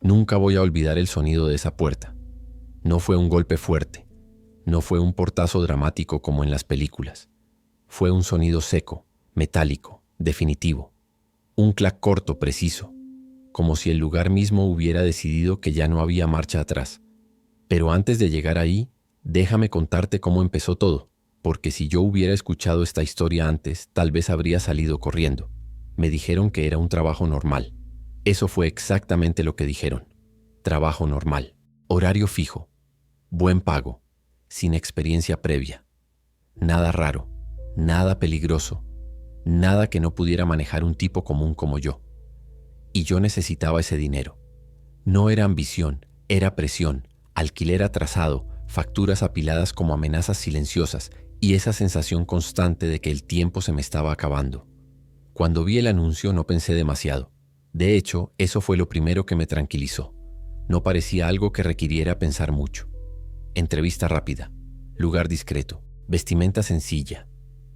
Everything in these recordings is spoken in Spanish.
Nunca voy a olvidar el sonido de esa puerta. No fue un golpe fuerte, no fue un portazo dramático como en las películas. Fue un sonido seco, metálico, definitivo. Un clac corto, preciso, como si el lugar mismo hubiera decidido que ya no había marcha atrás. Pero antes de llegar ahí, déjame contarte cómo empezó todo, porque si yo hubiera escuchado esta historia antes, tal vez habría salido corriendo. Me dijeron que era un trabajo normal. Eso fue exactamente lo que dijeron. Trabajo normal, horario fijo, buen pago, sin experiencia previa. Nada raro, nada peligroso, nada que no pudiera manejar un tipo común como yo. Y yo necesitaba ese dinero. No era ambición, era presión, alquiler atrasado, facturas apiladas como amenazas silenciosas y esa sensación constante de que el tiempo se me estaba acabando. Cuando vi el anuncio no pensé demasiado. De hecho, eso fue lo primero que me tranquilizó. No parecía algo que requiriera pensar mucho. Entrevista rápida, lugar discreto, vestimenta sencilla,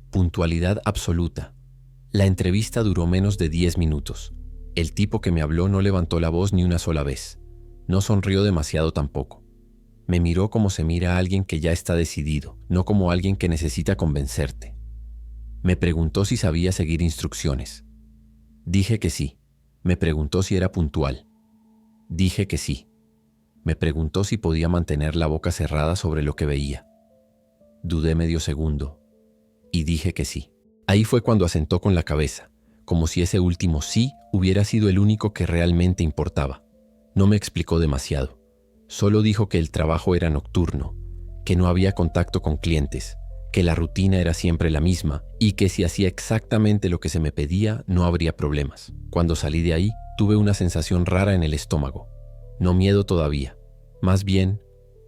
puntualidad absoluta. La entrevista duró menos de 10 minutos. El tipo que me habló no levantó la voz ni una sola vez. No sonrió demasiado tampoco. Me miró como se mira a alguien que ya está decidido, no como alguien que necesita convencerte. Me preguntó si sabía seguir instrucciones. Dije que sí. Me preguntó si era puntual. Dije que sí. Me preguntó si podía mantener la boca cerrada sobre lo que veía. Dudé medio segundo y dije que sí. Ahí fue cuando asentó con la cabeza, como si ese último sí hubiera sido el único que realmente importaba. No me explicó demasiado. Solo dijo que el trabajo era nocturno, que no había contacto con clientes, que la rutina era siempre la misma y que si hacía exactamente lo que se me pedía no habría problemas. Cuando salí de ahí, tuve una sensación rara en el estómago. No miedo todavía, más bien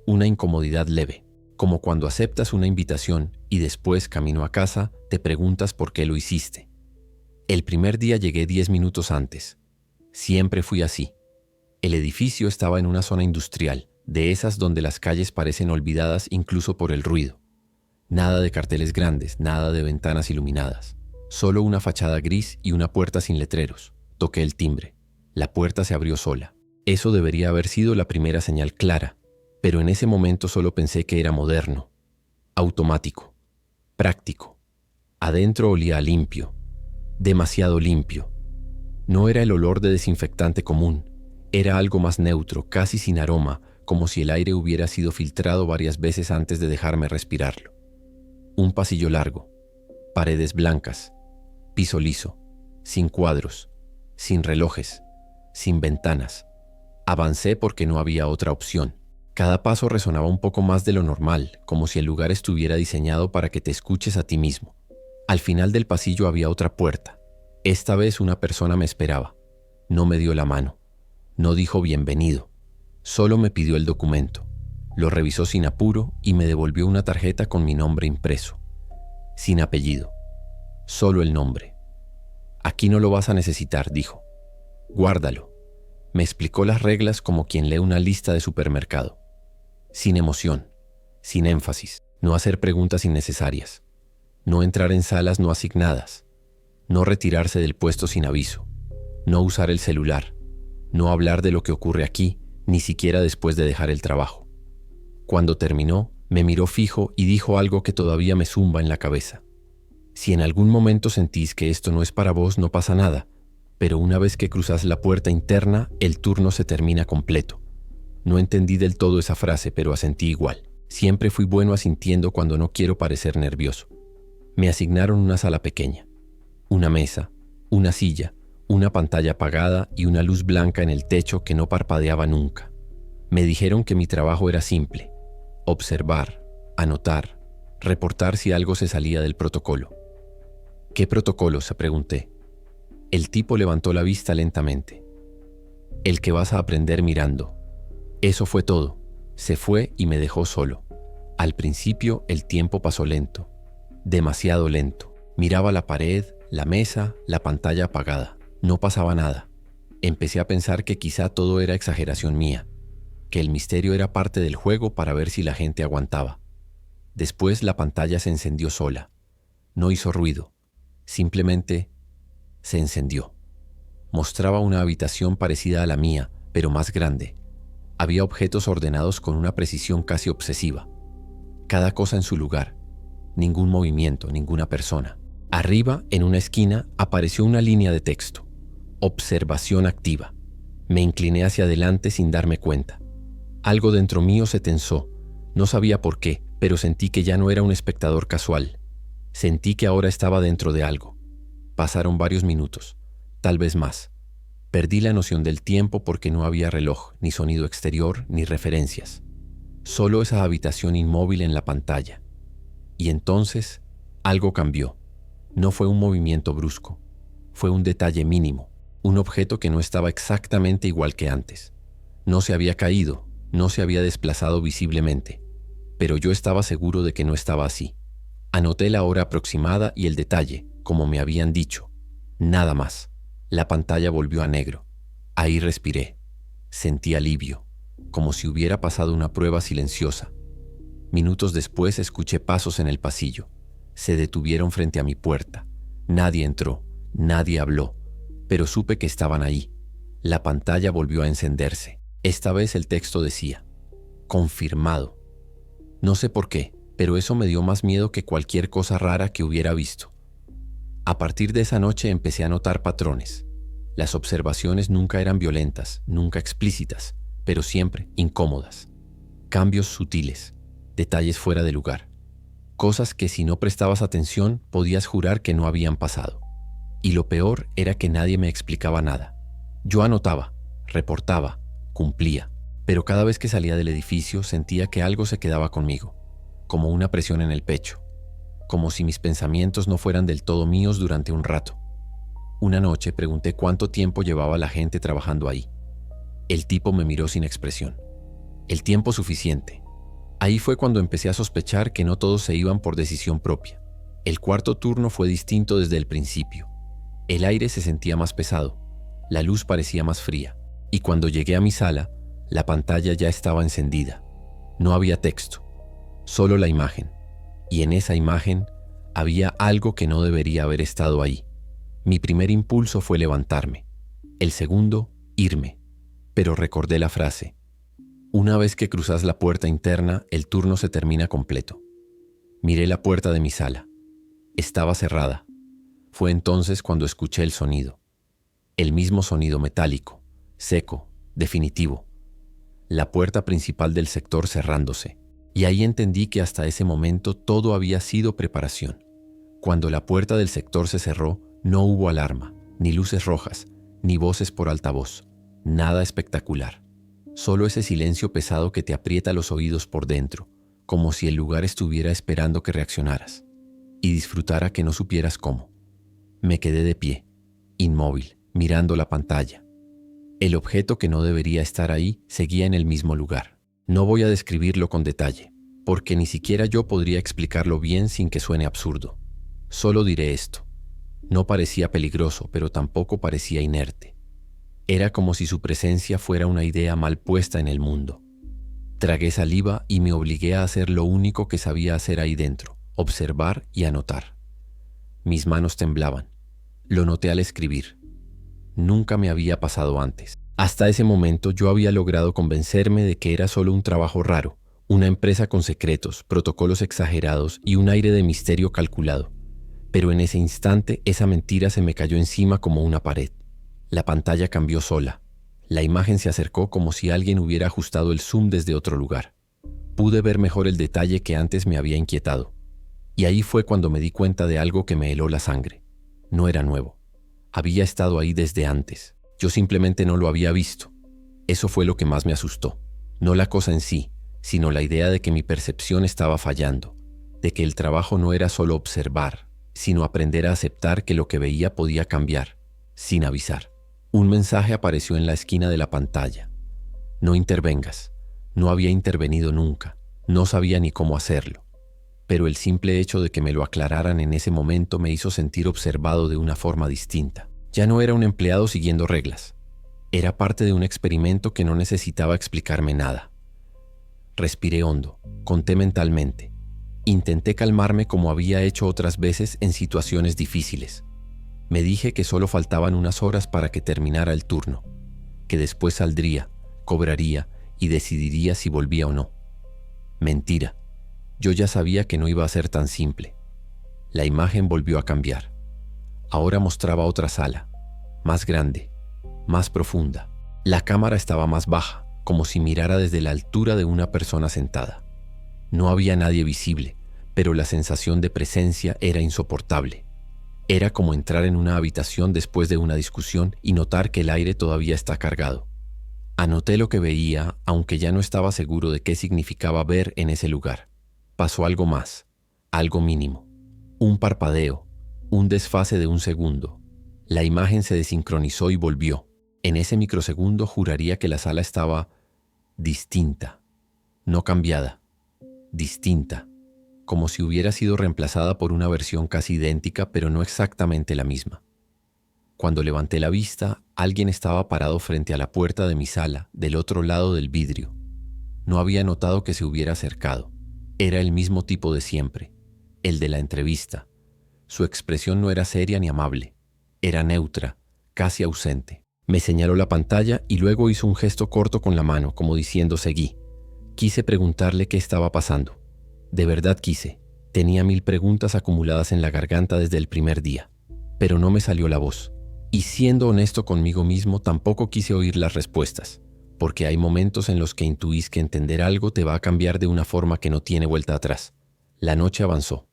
una incomodidad leve, como cuando aceptas una invitación y después, camino a casa, te preguntas por qué lo hiciste. El primer día llegué 10 minutos antes. Siempre fui así. El edificio estaba en una zona industrial, de esas donde las calles parecen olvidadas incluso por el ruido. Nada de carteles grandes, nada de ventanas iluminadas. Solo una fachada gris y una puerta sin letreros. Toqué el timbre. La puerta se abrió sola. Eso debería haber sido la primera señal clara, pero en ese momento solo pensé que era moderno, automático, práctico. Adentro olía a limpio, demasiado limpio. No era el olor de desinfectante común, era algo más neutro, casi sin aroma, como si el aire hubiera sido filtrado varias veces antes de dejarme respirarlo. Un pasillo largo, paredes blancas, piso liso, sin cuadros, sin relojes, sin ventanas. Avancé porque no había otra opción. Cada paso resonaba un poco más de lo normal, como si el lugar estuviera diseñado para que te escuches a ti mismo. Al final del pasillo había otra puerta. Esta vez una persona me esperaba. No me dio la mano. No dijo bienvenido. Solo me pidió el documento. Lo revisó sin apuro y me devolvió una tarjeta con mi nombre impreso. Sin apellido. Solo el nombre. Aquí no lo vas a necesitar, dijo. Guárdalo. Me explicó las reglas como quien lee una lista de supermercado. Sin emoción, sin énfasis, no hacer preguntas innecesarias, no entrar en salas no asignadas, no retirarse del puesto sin aviso, no usar el celular, no hablar de lo que ocurre aquí, ni siquiera después de dejar el trabajo. Cuando terminó, me miró fijo y dijo algo que todavía me zumba en la cabeza. Si en algún momento sentís que esto no es para vos, no pasa nada, pero una vez que cruzas la puerta interna, el turno se termina completo. No entendí del todo esa frase, pero asentí igual. Siempre fui bueno asintiendo cuando no quiero parecer nervioso. Me asignaron una sala pequeña. Una mesa, una silla, una pantalla apagada y una luz blanca en el techo que no parpadeaba nunca. Me dijeron que mi trabajo era simple. Observar, anotar, reportar si algo se salía del protocolo. ¿Qué protocolo?, se pregunté. El tipo levantó la vista lentamente. El que vas a aprender mirando. Eso fue todo. Se fue y me dejó solo. Al principio el tiempo pasó lento. Demasiado lento. Miraba la pared, la mesa, la pantalla apagada. No pasaba nada. Empecé a pensar que quizá todo era exageración mía, que el misterio era parte del juego para ver si la gente aguantaba. Después la pantalla se encendió sola. No hizo ruido. Simplemente se encendió. Mostraba una habitación parecida a la mía, pero más grande. Había objetos ordenados con una precisión casi obsesiva. Cada cosa en su lugar. Ningún movimiento, ninguna persona. Arriba, en una esquina, apareció una línea de texto. Observación activa. Me incliné hacia adelante sin darme cuenta. Algo dentro mío se tensó. No sabía por qué, pero sentí que ya no era un espectador casual. Sentí que ahora estaba dentro de algo. Pasaron varios minutos, tal vez más. Perdí la noción del tiempo porque no había reloj, ni sonido exterior, ni referencias. Solo esa habitación inmóvil en la pantalla. Y entonces, algo cambió. No fue un movimiento brusco. Fue un detalle mínimo, un objeto que no estaba exactamente igual que antes. No se había caído, no se había desplazado visiblemente. Pero yo estaba seguro de que no estaba así. Anoté la hora aproximada y el detalle, como me habían dicho. Nada más. La pantalla volvió a negro. Ahí respiré. Sentí alivio, como si hubiera pasado una prueba silenciosa. Minutos después escuché pasos en el pasillo. Se detuvieron frente a mi puerta. Nadie entró, nadie habló, pero supe que estaban ahí. La pantalla volvió a encenderse. Esta vez el texto decía: confirmado. No sé por qué, pero eso me dio más miedo que cualquier cosa rara que hubiera visto. A partir de esa noche empecé a notar patrones. Las observaciones nunca eran violentas, nunca explícitas, pero siempre incómodas. Cambios sutiles, detalles fuera de lugar. Cosas que si no prestabas atención podías jurar que no habían pasado. Y lo peor era que nadie me explicaba nada. Yo anotaba, reportaba, cumplía, pero cada vez que salía del edificio sentía que algo se quedaba conmigo, como una presión en el pecho, como si mis pensamientos no fueran del todo míos durante un rato. Una noche pregunté cuánto tiempo llevaba la gente trabajando ahí. El tipo me miró sin expresión. El tiempo suficiente. Ahí fue cuando empecé a sospechar que no todos se iban por decisión propia. El cuarto turno fue distinto desde el principio. El aire se sentía más pesado, la luz parecía más fría, y cuando llegué a mi sala, la pantalla ya estaba encendida. No había texto, solo la imagen. Y en esa imagen había algo que no debería haber estado ahí. Mi primer impulso fue levantarme. El segundo, irme. Pero recordé la frase: una vez que cruzas la puerta interna, el turno se termina completo. Miré la puerta de mi sala. Estaba cerrada. Fue entonces cuando escuché el sonido. El mismo sonido metálico, seco, definitivo. La puerta principal del sector cerrándose. Y ahí entendí que hasta ese momento todo había sido preparación. Cuando la puerta del sector se cerró, no hubo alarma, ni luces rojas, ni voces por altavoz. Nada espectacular. Solo ese silencio pesado que te aprieta los oídos por dentro, como si el lugar estuviera esperando que reaccionaras y disfrutara que no supieras cómo. Me quedé de pie, inmóvil, mirando la pantalla. El objeto que no debería estar ahí seguía en el mismo lugar. No voy a describirlo con detalle, porque ni siquiera yo podría explicarlo bien sin que suene absurdo. Solo diré esto. No parecía peligroso, pero tampoco parecía inerte. Era como si su presencia fuera una idea mal puesta en el mundo. Tragué saliva y me obligué a hacer lo único que sabía hacer ahí dentro: observar y anotar. Mis manos temblaban. Lo noté al escribir. Nunca me había pasado antes. Hasta ese momento yo había logrado convencerme de que era solo un trabajo raro, una empresa con secretos, protocolos exagerados y un aire de misterio calculado. Pero en ese instante esa mentira se me cayó encima como una pared. La pantalla cambió sola. La imagen se acercó como si alguien hubiera ajustado el zoom desde otro lugar. Pude ver mejor el detalle que antes me había inquietado. Y ahí fue cuando me di cuenta de algo que me heló la sangre. No era nuevo. Había estado ahí desde antes. Yo simplemente no lo había visto. Eso fue lo que más me asustó. No la cosa en sí, sino la idea de que mi percepción estaba fallando, de que el trabajo no era solo observar, sino aprender a aceptar que lo que veía podía cambiar, sin avisar. Un mensaje apareció en la esquina de la pantalla. No intervengas. No había intervenido nunca. No sabía ni cómo hacerlo. Pero el simple hecho de que me lo aclararan en ese momento me hizo sentir observado de una forma distinta. Ya no era un empleado siguiendo reglas. Era parte de un experimento que no necesitaba explicarme nada. Respiré hondo, conté mentalmente. Intenté calmarme como había hecho otras veces en situaciones difíciles. Me dije que solo faltaban unas horas para que terminara el turno, que después saldría, cobraría y decidiría si volvía o no. Mentira. Yo ya sabía que no iba a ser tan simple. La imagen volvió a cambiar. Ahora mostraba otra sala, más grande, más profunda. La cámara estaba más baja, como si mirara desde la altura de una persona sentada. No había nadie visible, pero la sensación de presencia era insoportable. Era como entrar en una habitación después de una discusión y notar que el aire todavía está cargado. Anoté lo que veía, aunque ya no estaba seguro de qué significaba ver en ese lugar. Pasó algo más, algo mínimo. Un parpadeo, un desfase de un segundo. La imagen se desincronizó y volvió. En ese microsegundo juraría que la sala estaba distinta, no cambiada, distinta, como si hubiera sido reemplazada por una versión casi idéntica, pero no exactamente la misma. Cuando levanté la vista, alguien estaba parado frente a la puerta de mi sala, del otro lado del vidrio. No había notado que se hubiera acercado. Era el mismo tipo de siempre, el de la entrevista. Su expresión no era seria ni amable, era neutra, casi ausente. Me señaló la pantalla y luego hizo un gesto corto con la mano, como diciendo seguí. Quise preguntarle qué estaba pasando. De verdad quise. Tenía 1000 preguntas acumuladas en la garganta desde el primer día, pero no me salió la voz. Y siendo honesto conmigo mismo, tampoco quise oír las respuestas, porque hay momentos en los que intuís que entender algo te va a cambiar de una forma que no tiene vuelta atrás. La noche avanzó,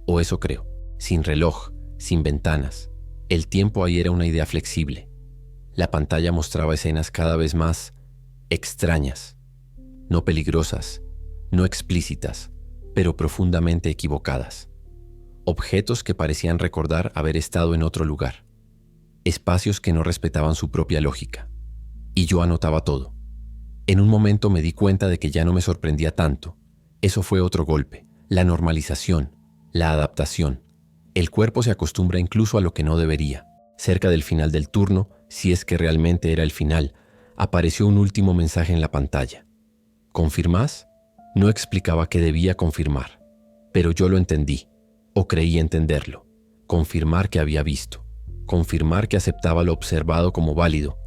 o eso creo, sin reloj, sin ventanas. El tiempo ahí era una idea flexible. La pantalla mostraba escenas cada vez más extrañas, no peligrosas, no explícitas, pero profundamente equivocadas. Objetos que parecían recordar haber estado en otro lugar. Espacios que no respetaban su propia lógica. Y yo anotaba todo. En un momento me di cuenta de que ya no me sorprendía tanto. Eso fue otro golpe, la normalización, la adaptación. El cuerpo se acostumbra incluso a lo que no debería. Cerca del final del turno, si es que realmente era el final, apareció un último mensaje en la pantalla. ¿Confirmás? No explicaba qué debía confirmar, pero yo lo entendí, o creí entenderlo. Confirmar que había visto, confirmar que aceptaba lo observado como válido,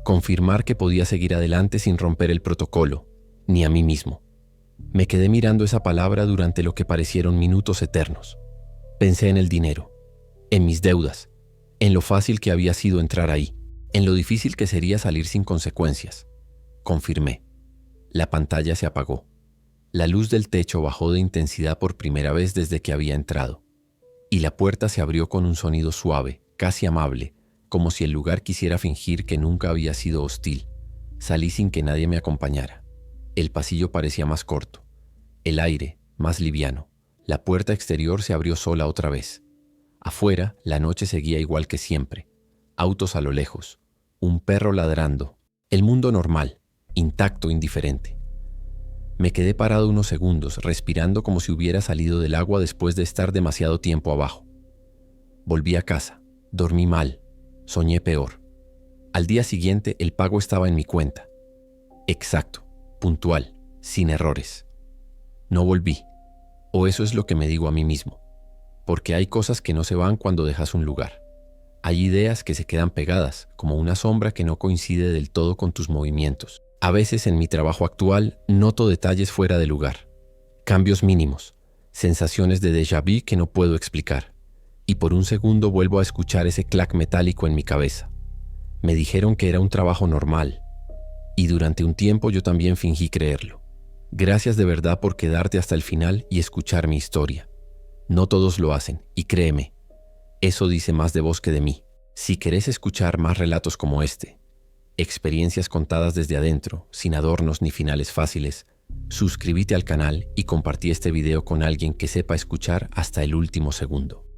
confirmar que podía seguir adelante sin romper el protocolo, ni a mí mismo. Me quedé mirando esa palabra durante lo que parecieron minutos eternos. Pensé en el dinero, en mis deudas, en lo fácil que había sido entrar ahí, en lo difícil que sería salir sin consecuencias. Confirmé. La pantalla se apagó. La luz del techo bajó de intensidad por primera vez desde que había entrado, y la puerta se abrió con un sonido suave, casi amable, como si el lugar quisiera fingir que nunca había sido hostil. Salí sin que nadie me acompañara. El pasillo parecía más corto, el aire más liviano. La puerta exterior se abrió sola otra vez. Afuera, la noche seguía igual que siempre. Autos a lo lejos, un perro ladrando. El mundo normal, intacto, indiferente. Me quedé parado unos segundos, respirando como si hubiera salido del agua después de estar demasiado tiempo abajo. Volví a casa, dormí mal, soñé peor. Al día siguiente el pago estaba en mi cuenta. Exacto, puntual, sin errores. No volví, o eso es lo que me digo a mí mismo, porque hay cosas que no se van cuando dejas un lugar. Hay ideas que se quedan pegadas, como una sombra que no coincide del todo con tus movimientos. A veces en mi trabajo actual noto detalles fuera de lugar, cambios mínimos, sensaciones de déjà vu que no puedo explicar, y por un segundo vuelvo a escuchar ese clac metálico en mi cabeza. Me dijeron que era un trabajo normal, y durante un tiempo yo también fingí creerlo. Gracias de verdad por quedarte hasta el final y escuchar mi historia. No todos lo hacen, y créeme, eso dice más de vos que de mí. Si querés escuchar más relatos como este, experiencias contadas desde adentro, sin adornos ni finales fáciles, suscríbete al canal y compartí este video con alguien que sepa escuchar hasta el último segundo.